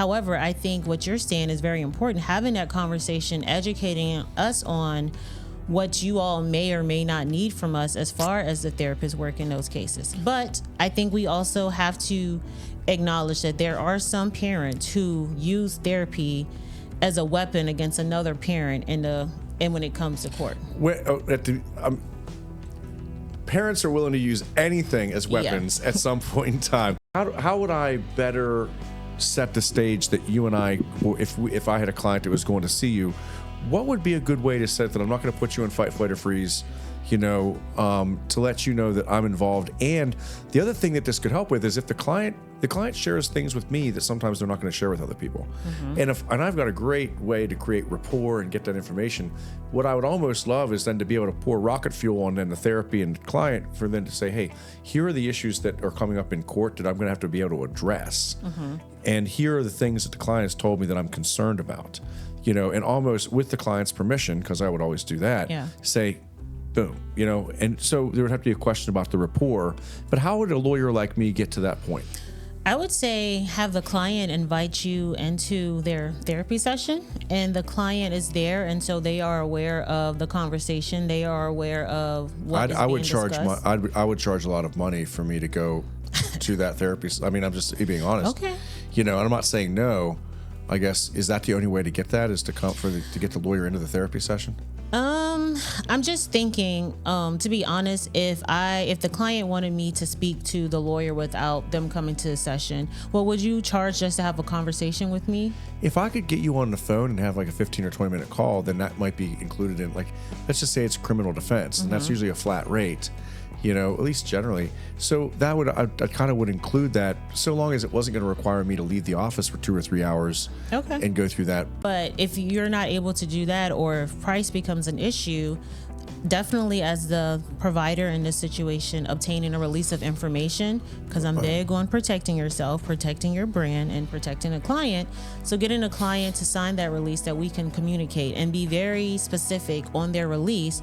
However, I think what you're saying is very important. Having that conversation, educating us on what you all may or may not need from us as far as the therapist work in those cases. But I think we also have to acknowledge that there are some parents who use therapy as a weapon against another parent and when it comes to court. Parents are willing to use anything as weapons at some point in time. How would I better set the stage that you and I, if I had a client that was going to see you, what would be a good way to set that I'm not going to put you in fight, flight, or freeze, to let you know that I'm involved? And the other thing that this could help with is if the client shares things with me that sometimes they're not going to share with other people. Mm-hmm. And I've got a great way to create rapport and get that information. What I would almost love is then to be able to pour rocket fuel on then the therapy and client for them to say, hey, here are the issues that are coming up in court that I'm going to have to be able to address. Mm-hmm. And here are the things that the client has told me that I'm concerned about. And almost with the client's permission, because I would always do that, say, boom, and so there would have to be a question about the rapport. But how would a lawyer like me get to that point? I would say have the client invite you into their therapy session, and the client is there, and so they are aware of the conversation. They are aware of what is being discussed. I would charge a lot of money for me to go to that therapy. I mean, I'm just being honest. Okay. And I'm not saying no. I guess, is that the only way to get that, is to get the lawyer into the therapy session? I'm just thinking, to be honest, if the client wanted me to speak to the lawyer without them coming to the session, what would you charge just to have a conversation with me? If I could get you on the phone and have like a 15 or 20 minute call, then that might be included in, like, let's just say it's criminal defense, and that's usually a flat rate. At least generally. So that I kind of would include that, so long as it wasn't going to require me to leave the office for 2 or 3 hours and go through that. But if you're not able to do that, or if price becomes an issue, definitely as the provider in this situation, obtaining a release of information, because I'm big on protecting yourself, protecting your brand, and protecting a client. So getting a client to sign that release that we can communicate and be very specific on their release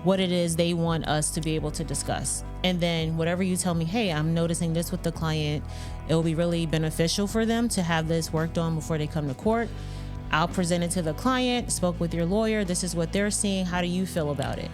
what it is they want us to be able to discuss. And then whatever you tell me, hey, I'm noticing this with the client, it will be really beneficial for them to have this worked on before they come to court. I'll present it to the client, spoke with your lawyer, this is what they're seeing, how do you feel about it?